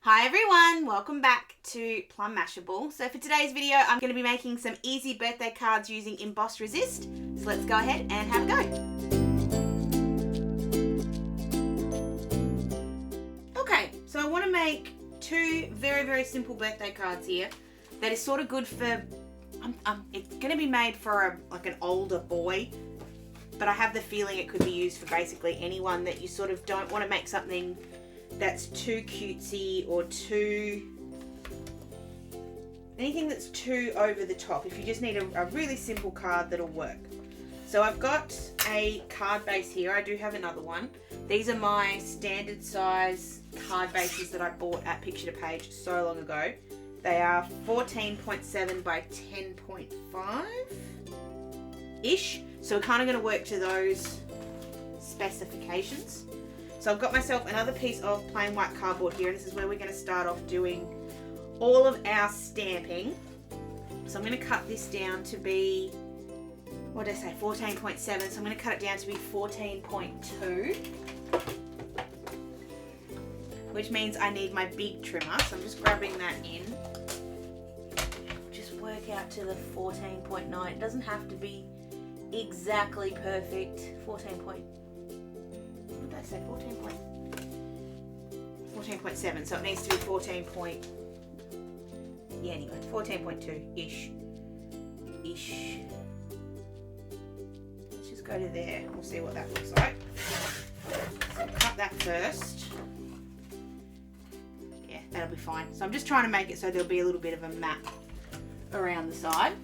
Hi everyone, welcome back to Plum Mashable. So for today's video, I'm going to be making some easy birthday cards using Emboss Resist. So let's go ahead and have a go. Okay, so I want to make two very simple birthday cards here that is sort of good for, it's going to be made for an older boy, but I have the feeling it could be used for basically anyone that you sort of don't want to make something that's too cutesy or anything that's too over the top. If you just need a really simple card that'll work. So I've got a card base here. I do have another one. These are my standard size card bases that I bought at Picture to Page so long ago. They are 14.7 by 10.5-ish. So we're kind of going to work to those specifications. So I've got myself another piece of plain white cardboard here, and this is where we're going to start off doing all of our stamping. So I'm going to cut this down to be, what did I say, 14.7. So I'm going to cut it down to be 14.2, which means I need my big trimmer. So I'm just grabbing that in. Just work out to the 14.9. It doesn't have to be exactly perfect. 14.7, so it needs to be 14.2-ish. Let's just go to there and we'll see what that looks like. So cut that first. Yeah, that'll be fine. So I'm just trying to make it so there'll be a little bit of a map around the side.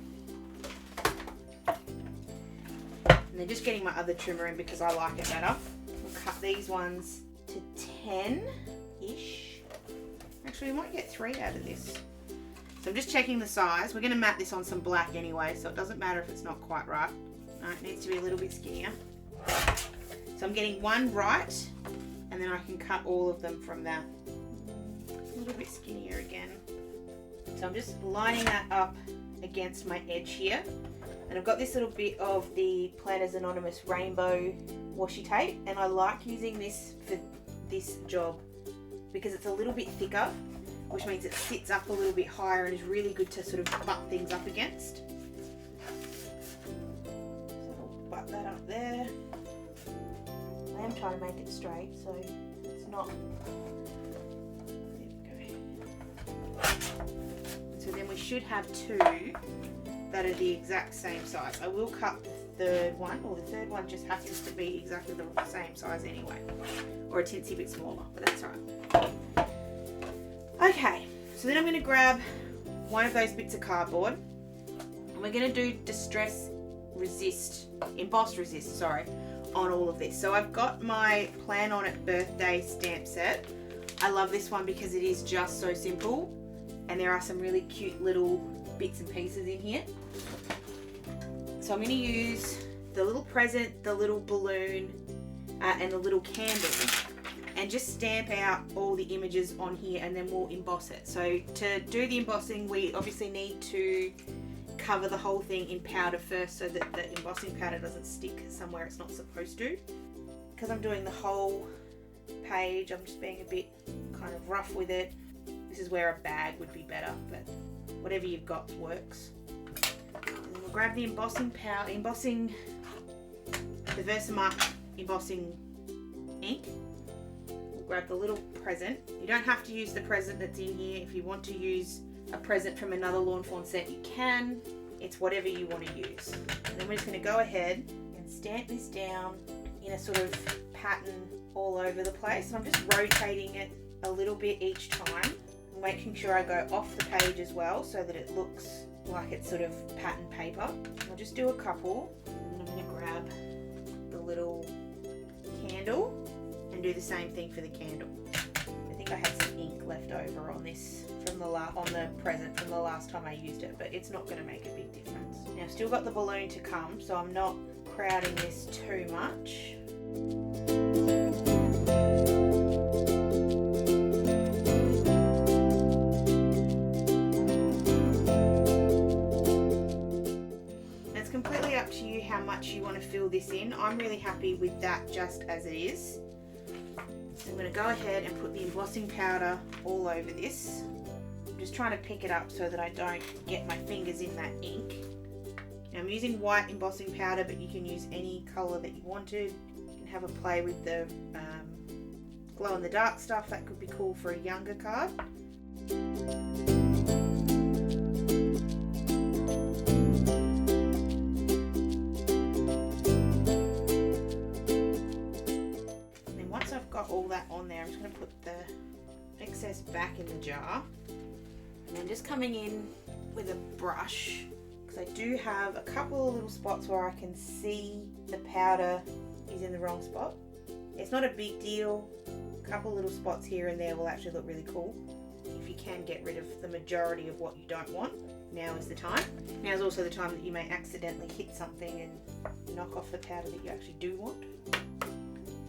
And then just getting my other trimmer in because I like it better. Cut these ones to 10-ish. Actually, we might get 3 out of this. So I'm just checking the size. We're going to mat this on some black anyway, so it doesn't matter if it's not quite right. No, it needs to be a little bit skinnier. So I'm getting one right, and then I can cut all of them from that. A little bit skinnier again. So I'm just lining that up against my edge here. And I've got this little bit of the Planners Anonymous rainbow washi tape, and I like using this for this job because it's a little bit thicker, which means it sits up a little bit higher and is really good to sort of butt things up against. So I'll butt that up there. I am trying to make it straight, so it's not. There we go. So then we should have 2 that are the exact same size. I will cut the third one, or the third one just happens to be exactly the same size anyway, or a tinsy bit smaller, but that's alright. Okay, so then I'm going to grab one of those bits of cardboard, and we're going to do Emboss Resist, on all of this. So I've got my Plan On It birthday stamp set. I love this one because it is just so simple, and there are some really cute little bits and pieces in here. So I'm going to use the little present, the little balloon, and the little candle, and just stamp out all the images on here, and then we'll emboss it. So to do the embossing, we obviously need to cover the whole thing in powder first so that the embossing powder doesn't stick somewhere it's not supposed to. Because I'm doing the whole page, I'm just being a bit kind of rough with it. This is where a bag would be better, but whatever you've got works. And we'll grab the embossing powder, the Versamark Embossing Ink. We'll grab the little present. You don't have to use the present that's in here. If you want to use a present from another Lawn Fawn set, you can. It's whatever you want to use. And then we're just going to go ahead and stamp this down in a sort of pattern all over the place. And I'm just rotating it a little bit each time, making sure I go off the page as well so that it looks like it's sort of pattern paper. I'll just do a couple, and I'm going to grab the little candle and do the same thing for the candle. I think I had some ink left over on this from on the present from the last time I used it, but it's not going to make a big difference. Now I've still got the balloon to come, so I'm not crowding this too much. It's completely up to you how much you want to fill this in. I'm really happy with that just as it is. So I'm going to go ahead and put the embossing powder all over this. I'm just trying to pick it up so that I don't get my fingers in that ink. Now I'm using white embossing powder, but you can use any colour that you wanted. You can have a play with the glow in the dark stuff. That could be cool for a younger card. Got all that on there, I'm just going to put the excess back in the jar, and then just coming in with a brush, because I do have a couple of little spots where I can see the powder is in the wrong spot. It's not a big deal, a couple of little spots here and there will actually look really cool. If you can get rid of the majority of what you don't want, now is the time. Now is also the time that you may accidentally hit something and knock off the powder that you actually do want.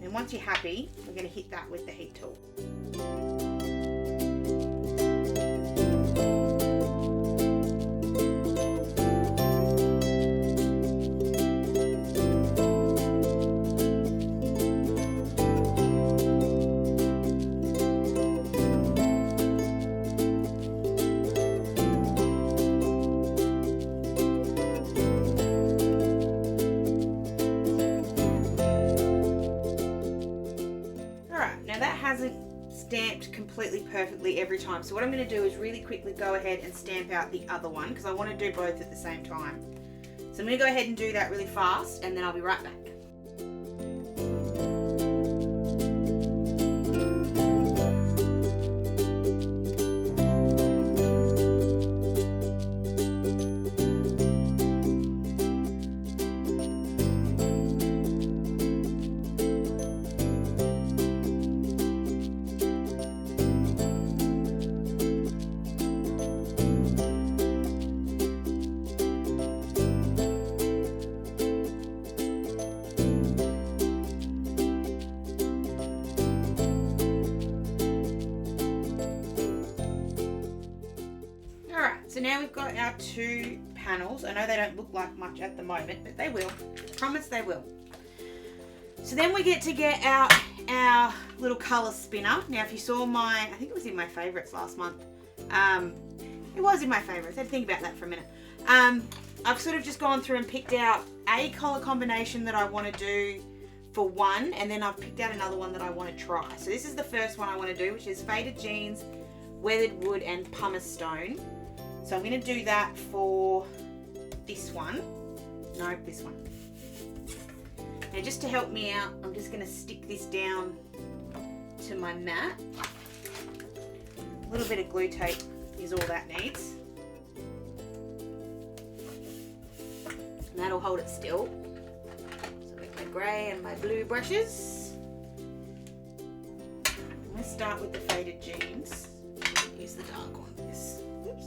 And once you're happy, we're going to hit that with the heat tool. Stamped completely perfectly every time, so what I'm going to do is really quickly go ahead and stamp out the other one because I want to do both at the same time. So I'm going to go ahead and do that really fast, and then I'll be right back. So now we've got our two panels. I know they don't look like much at the moment, but they will. Promise they will. So then we get to get out our little colour spinner. Now if you saw I think it was in my favourites last month. It was in my favourites. I had to think about that for a minute. I've sort of just gone through and picked out a colour combination that I want to do for one, and then I've picked out another one that I want to try. So this is the first one I want to do, which is Faded Jeans, Weathered Wood and Pumice Stone. So I'm going to do that for this one. No, this one. Now just to help me out, I'm just going to stick this down to my mat. A little bit of glue tape is all that needs. And that'll hold it still. So with my grey and my blue brushes. I'm going to start with the Faded Jeans. Use the dark one for this. Oops.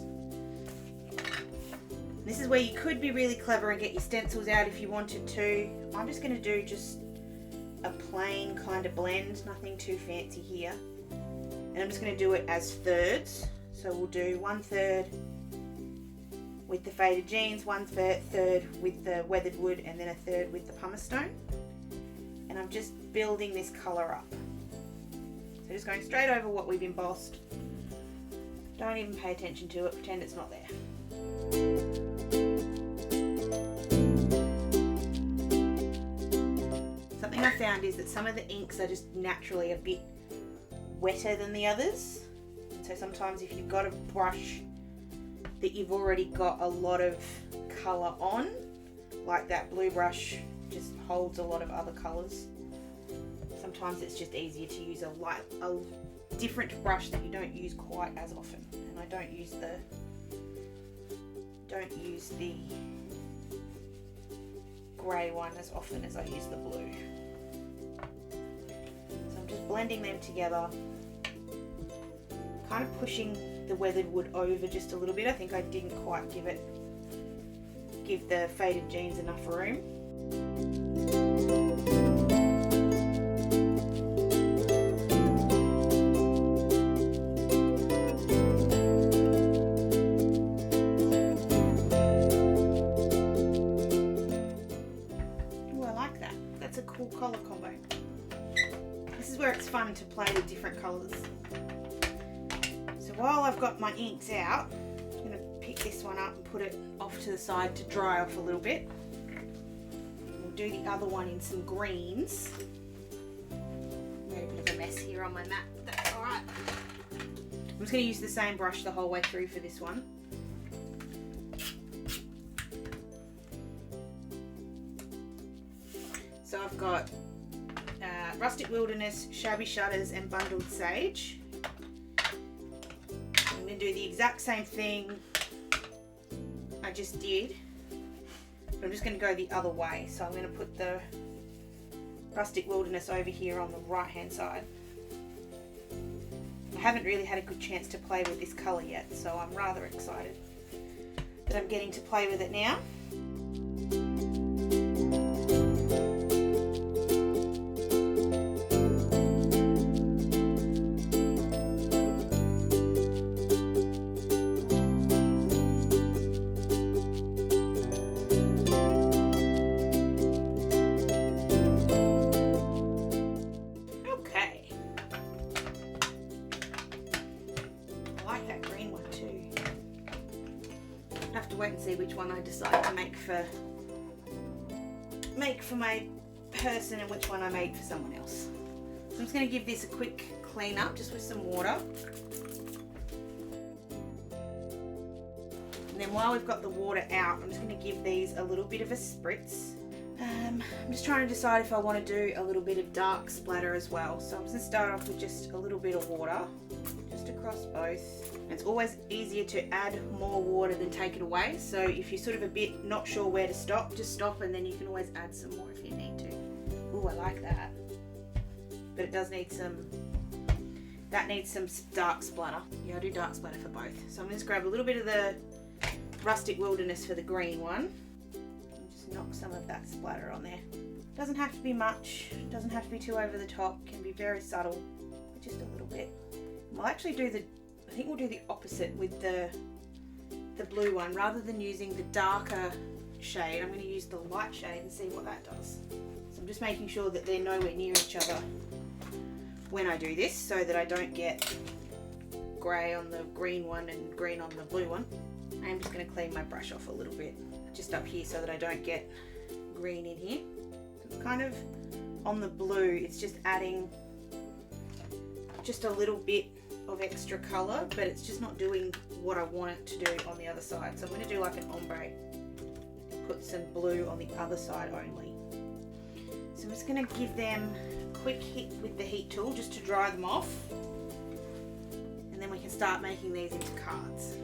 This is where you could be really clever and get your stencils out if you wanted to. I'm just going to do just a plain kind of blend, nothing too fancy here. And I'm just going to do it as thirds. So we'll do 1/3 with the Faded Jeans, 1/3 with the Weathered Wood, and then 1/3 with the Pumice Stone. And I'm just building this colour up. So just going straight over what we've embossed. Don't even pay attention to it, pretend it's not there. Something I found is that some of the inks are just naturally a bit wetter than the others. And so sometimes if you've got a brush that you've already got a lot of colour on, like that blue brush just holds a lot of other colours. Sometimes it's just easier to use a different brush that you don't use quite as often. And I don't use the grey one as often as I use the blue. So I'm just blending them together, kind of pushing the Weathered Wood over just a little bit. I think I didn't quite give the Faded Jeans enough room. Colour combo. This is where it's fun to play play with different colours. So while I've got my inks out, I'm going to pick this one up and put it off to the side to dry off a little bit. We'll do the other one in some greens. Made a bit of a mess here on my mat, but that's alright. I'm just going to use the same brush the whole way through for this one. So I've got Rustic Wilderness, Shabby Shutters and Bundled Sage. I'm going to do the exact same thing I just did, but I'm just going to go the other way. So I'm going to put the Rustic Wilderness over here on the right hand side. I haven't really had a good chance to play with this colour yet, so I'm rather excited that I'm getting to play with it now. Wait and see which one I decide to make for my person and which one I made for someone else. So I'm just going to give this a quick clean up just with some water. And then while we've got the water out, I'm just going to give these a little bit of a spritz. I'm just trying to decide if I want to do a little bit of dark splatter as well. So I'm just going to start off with just a little bit of water, just across both. It's always easier to add more water than take it away. So if you're sort of a bit not sure where to stop, just stop and then you can always add some more if you need to. Ooh, I like that. But it does need some, that needs some dark splatter. Yeah, I'll do dark splatter for both. So I'm going to just grab a little bit of the Rustic Wilderness for the green one. And just knock some of that splatter on there. Doesn't have to be much, doesn't have to be too over the top, can be very subtle, but just a little bit. We'll actually do the, I think we'll do the opposite with the blue one. Rather than using the darker shade, I'm going to use the light shade and see what that does. So I'm just making sure that they're nowhere near each other when I do this, so that I don't get grey on the green one and green on the blue one. I'm just going to clean my brush off a little bit just up here so that I don't get green in here. It's kind of on the blue, it's just adding just a little bit of extra colour, but it's just not doing what I want it to do on the other side. So I'm going to do like an ombre, put some blue on the other side only. So I'm just going to give them a quick hit with the heat tool just to dry them off, and then we can start making these into cards.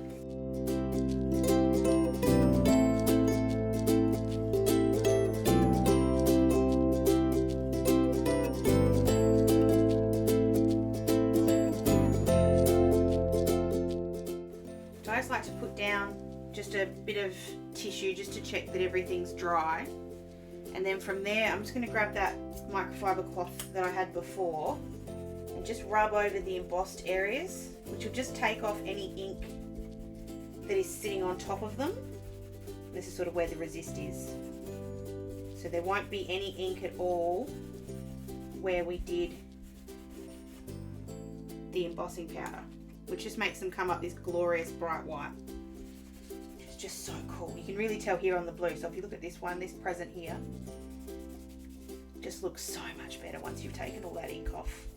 I just like to put down just a bit of tissue just to check that everything's dry, and then from there I'm just going to grab that microfiber cloth that I had before and just rub over the embossed areas, which will just take off any ink that is sitting on top of them. This is sort of where the resist is, so there won't be any ink at all where we did the embossing powder, which just makes them come up this glorious bright white. It's just so cool. You can really tell here on the blue. So if you look at this one, this present here, just looks so much better once you've taken all that ink off.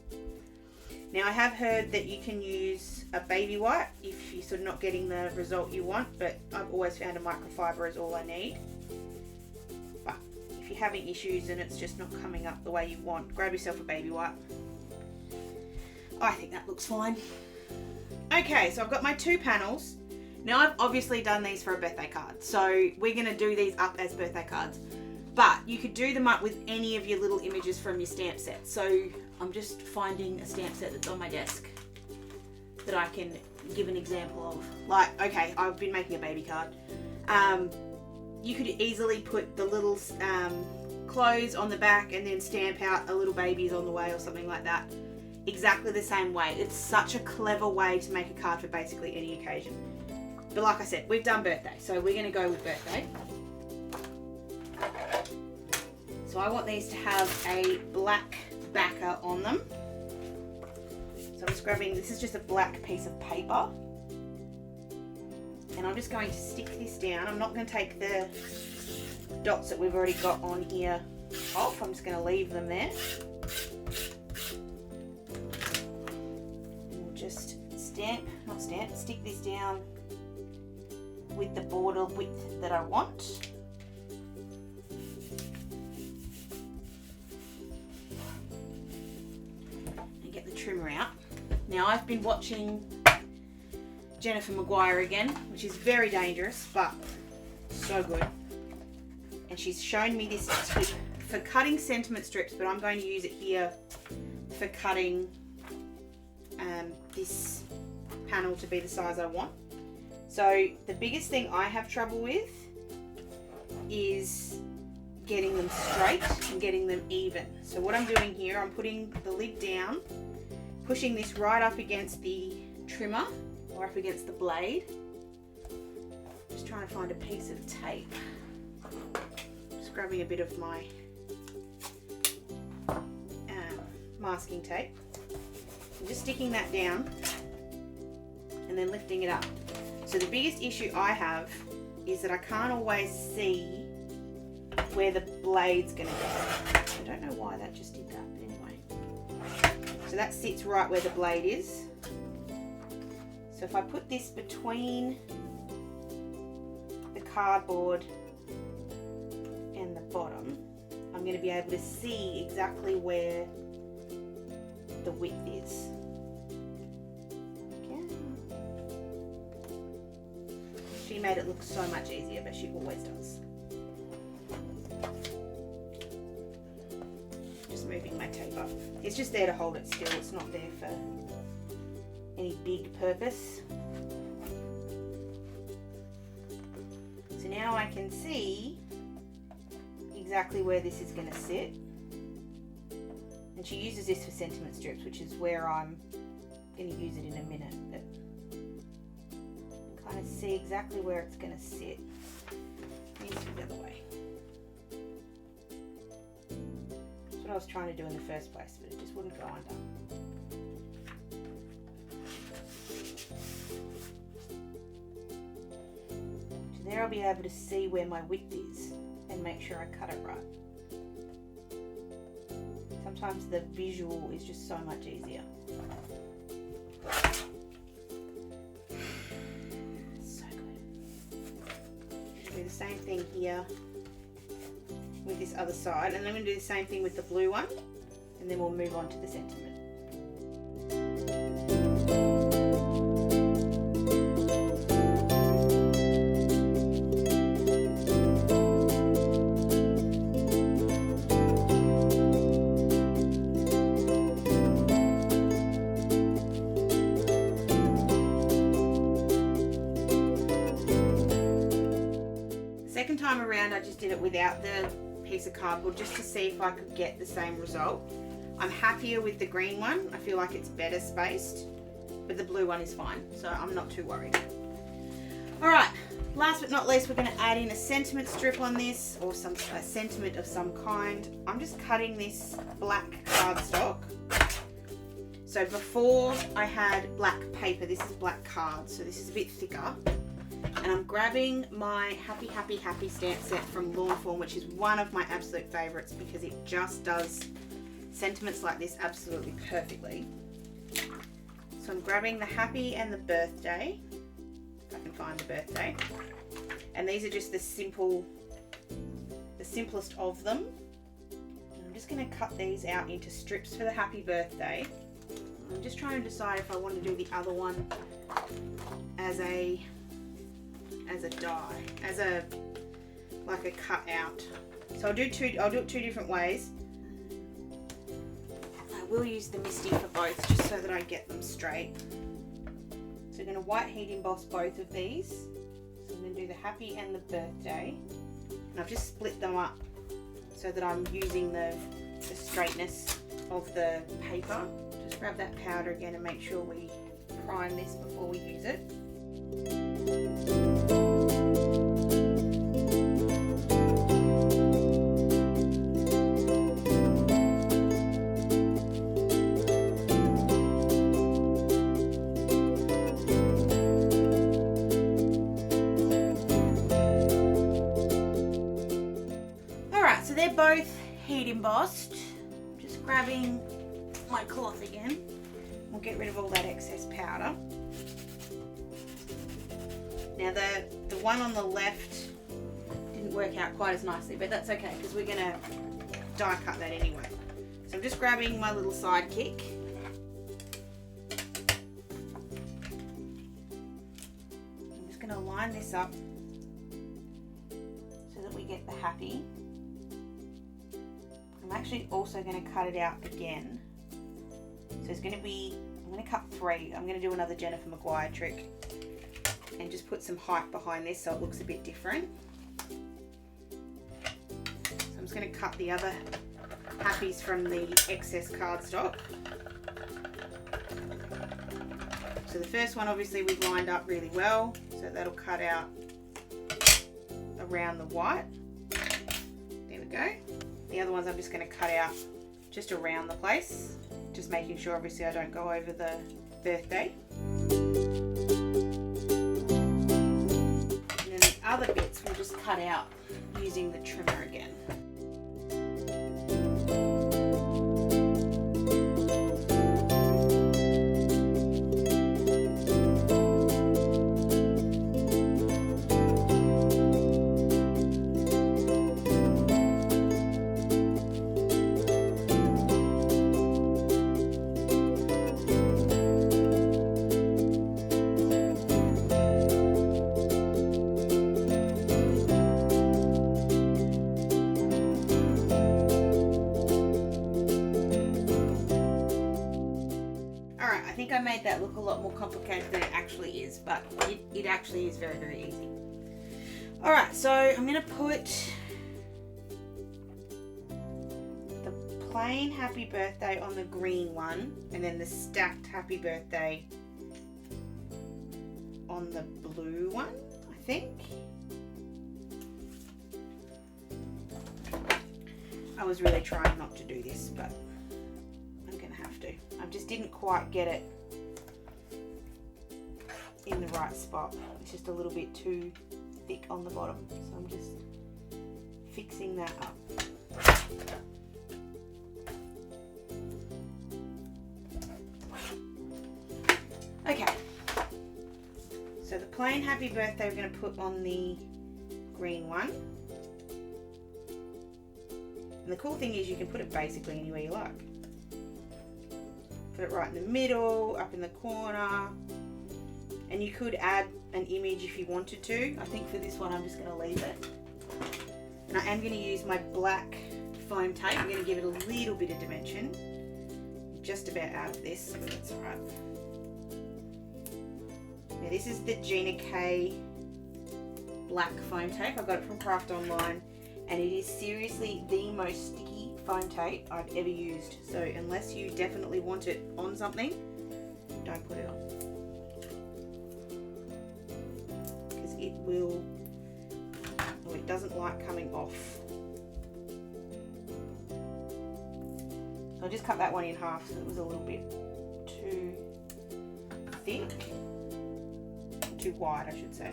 Now I have heard that you can use a baby white if you're sort of not getting the result you want, but I've always found a microfiber is all I need. But if you're having issues and it's just not coming up the way you want, grab yourself a baby white. I think that looks fine. Okay, so I've got my two panels. Now I've obviously done these for a birthday card, so we're going to do these up as birthday cards. But you could do them up with any of your little images from your stamp set. So I'm just finding a stamp set that's on my desk that I can give an example of. Like, okay, I've been making a baby card. You could easily put the little clothes on the back and then stamp out a little baby's on the way or something like that. Exactly the same way. It's such a clever way to make a card for basically any occasion. But like I said, we've done birthday, so we're going to go with birthday. So I want these to have a black backer on them. So I'm just grabbing, this is just a black piece of paper. And I'm just going to stick this down. I'm not going to take the dots that we've already got on here off. I'm just going to leave them there. And we'll just stick this down with the border width that I want. And get the trimmer out. Now I've been watching Jennifer Maguire again, which is very dangerous, but so good. And she's shown me this tip for cutting sentiment strips, but I'm going to use it here for cutting this panel to be the size I want. So the biggest thing I have trouble with is getting them straight and getting them even. So what I'm doing here, I'm putting the lid down, pushing this right up against the trimmer or up against the blade. Just trying to find a piece of tape. Just grabbing a bit of my masking tape. I'm just sticking that down and then lifting it up. So the biggest issue I have is that I can't always see where the blade's going to go. I don't know why that just did that, but anyway. So that sits right where the blade is. So if I put this between the cardboard and the bottom, I'm going to be able to see exactly where the width is. Okay. She made it look so much easier, but she always does. Just moving my tape up. It's just there to hold it still. It's not there for any big purpose. So now I can see exactly where this is going to sit. And she uses this for sentiment strips, which is where I'm going to use it in a minute. But kind of see exactly where it's going to sit. It needs to be the other way. That's what I was trying to do in the first place, but it just wouldn't go undone. So there I'll be able to see where my width is and make sure I cut it right. Sometimes the visual is just so much easier. So good. Do the same thing here with this other side, and then I'm going to do the same thing with the blue one, and then we'll move on to the sentiment. Second time around I just did it without the piece of cardboard just to see if I could get the same result. I'm happier with the green one. I feel like it's better spaced, but the blue one is fine, so I'm not too worried. Alright, last but not least, we're going to add in a sentiment strip on this, or a sentiment of some kind. I'm just cutting this black cardstock. So before I had black paper, this is black card, so this is a bit thicker. And I'm grabbing my Happy Happy Happy stamp set from Fawn, which is one of my absolute favourites because it just does sentiments like this absolutely perfectly. So I'm grabbing the happy and the birthday, if I can find the birthday. And these are just the simplest of them. And I'm just going to cut these out into strips for the happy birthday. I'm just trying to decide if I want to do the other one as a die, like a cut out. So I'll do it two different ways. I will use the Misty for both just so that I get them straight. So I'm going to white heat emboss both of these. So I'm going to do the happy and the birthday. And I've just split them up so that I'm using the straightness of the paper. Just grab that powder again and make sure we prime this before we use it. they're both heat embossed. Just grabbing my cloth again. We'll get rid of all that excess powder. Now the one on the left didn't work out quite as nicely, but that's okay because we're going to die cut that anyway. So I'm just grabbing my little sidekick. I'm just going to line this up so that we get the happy. I'm actually also going to cut it out again. So it's going to be, I'm going to cut 3. I'm going to do another Jennifer Maguire trick and just put some height behind this so it looks a bit different. So I'm just going to cut the other happies from the excess cardstock. So the first one obviously we've lined up really well, so that'll cut out around the white. There we go. The other ones I'm just going to cut out just around the place, just making sure obviously I don't go over the birthday. And then the other bits we'll just cut out using the trimmer again. I made that look a lot more complicated than it actually is, but it actually is very, very easy. Alright, so I'm going to put the plain happy birthday on the green one and then the stacked happy birthday on the blue one, I think. I was really trying not to do this, but I'm going to have to. I just didn't quite get it in the right spot. It's just a little bit too thick on the bottom, so I'm just fixing that up. Okay, so the plain happy birthday we're going to put on the green one, and the cool thing is you can put it basically anywhere you like. Put it right in the middle, up in the corner. And you could add an image if you wanted to. I think for this one I'm just going to leave it. And I am going to use my black foam tape. I'm going to give it a little bit of dimension. Just about out of this, but that's alright. Now this is the Gina K black foam tape. I got it from Craft Online. And it is seriously the most sticky foam tape I've ever used. So unless you definitely want it on something, don't put it on. It will, or it doesn't like coming off. So I just cut that one in half so it was a little bit too thick, too wide I should say.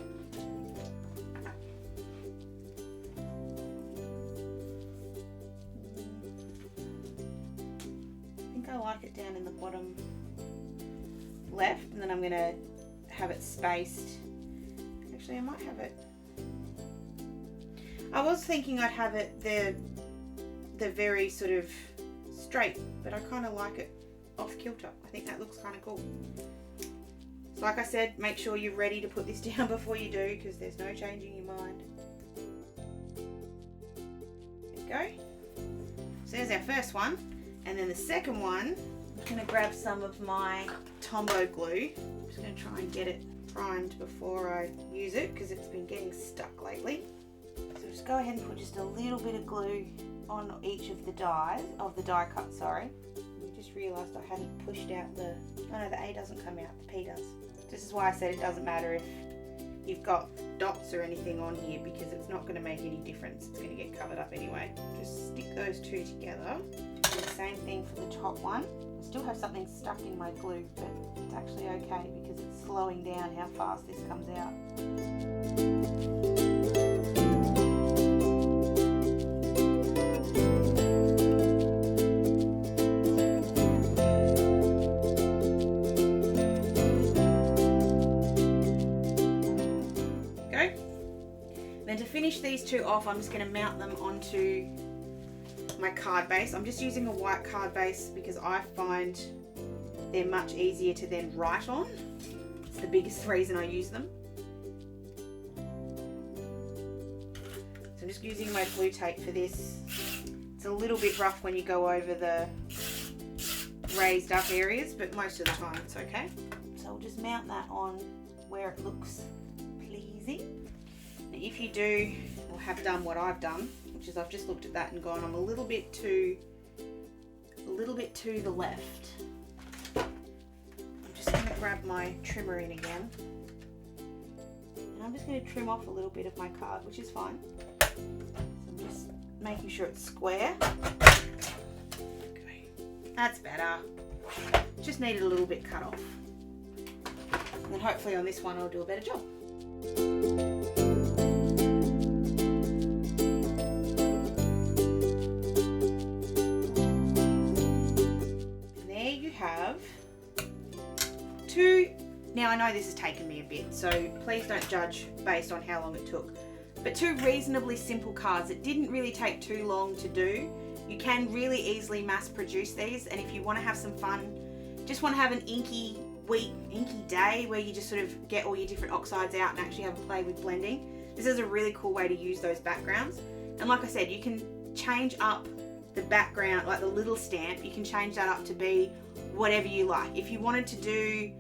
I think I like it down in the bottom left, and then I'm going to have it spaced. Actually, I might have it. I was thinking I'd have it the very sort of straight, but I kind of like it off kilter. I think that looks kind of cool. So like I said, make sure you're ready to put this down before you do, because there's no changing your mind. There we go. So there's our first one, and then the second one, I'm going to grab some of my Tombow glue. I'm just going to try and get it primed before I use it because it's been getting stuck lately. So just go ahead and put just a little bit of glue on each of the dies, of the die cut, sorry. I just realised I hadn't pushed out the, oh no, the A doesn't come out, the P does. This is why I said it doesn't matter if you've got dots or anything on here, because it's not going to make any difference. It's going to get covered up anyway. Just stick those two together. And the same thing for the top one. I still have something stuck in my glue, but it's actually okay because it's slowing down how fast this comes out. to finish these two off, I'm just going to mount them onto my card base. I'm just using a white card base because I find they're much easier to then write on. It's the biggest reason I use them. So I'm just using my glue tape for this. It's a little bit rough when you go over the raised up areas, but most of the time it's okay. So I'll just mount that on where it looks pleasing. Now if you do or have done what I've done, which is I've just looked at that and gone, I'm a little bit to the left. I'm just going to grab my trimmer in again, and I'm just going to trim off a little bit of my card, which is fine. So I'm just making sure it's square. Okay, that's better. Just needed a little bit cut off, and then hopefully on this one I'll do a better job. Have two. Now I know this has taken me a bit, so please don't judge based on how long it took, but two reasonably simple cards. It didn't really take too long to do. You can really easily mass produce these, and if you want to have some fun, just want to have an inky day where you just sort of get all your different oxides out and actually have a play with blending, this is a really cool way to use those backgrounds. And like I said, you can change up the background, like the little stamp, you can change that up to be whatever you like. If you wanted to do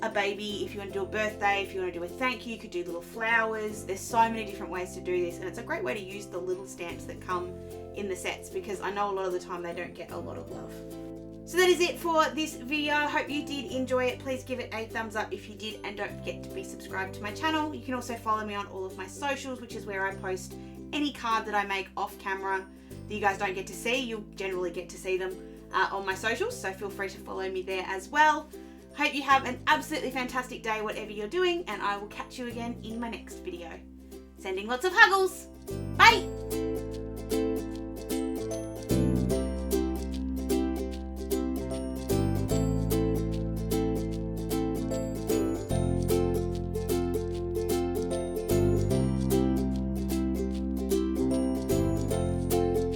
a baby, if you want to do a birthday, if you want to do a thank you could do little flowers. There's so many different ways to do this, and it's a great way to use the little stamps that come in the sets, because I know a lot of the time they don't get a lot of love. So that is it for this video. Hope you did enjoy it. Please give it a thumbs up if you did, and don't forget to be subscribed to my channel. You can also follow me on all of my socials, which is where I post any card that I make off camera that you guys don't get to see. You'll generally get to see them on my socials, so feel free to follow me there as well. Hope you have an absolutely fantastic day, whatever you're doing, and I will catch you again in my next video. Sending lots of huggles. Bye!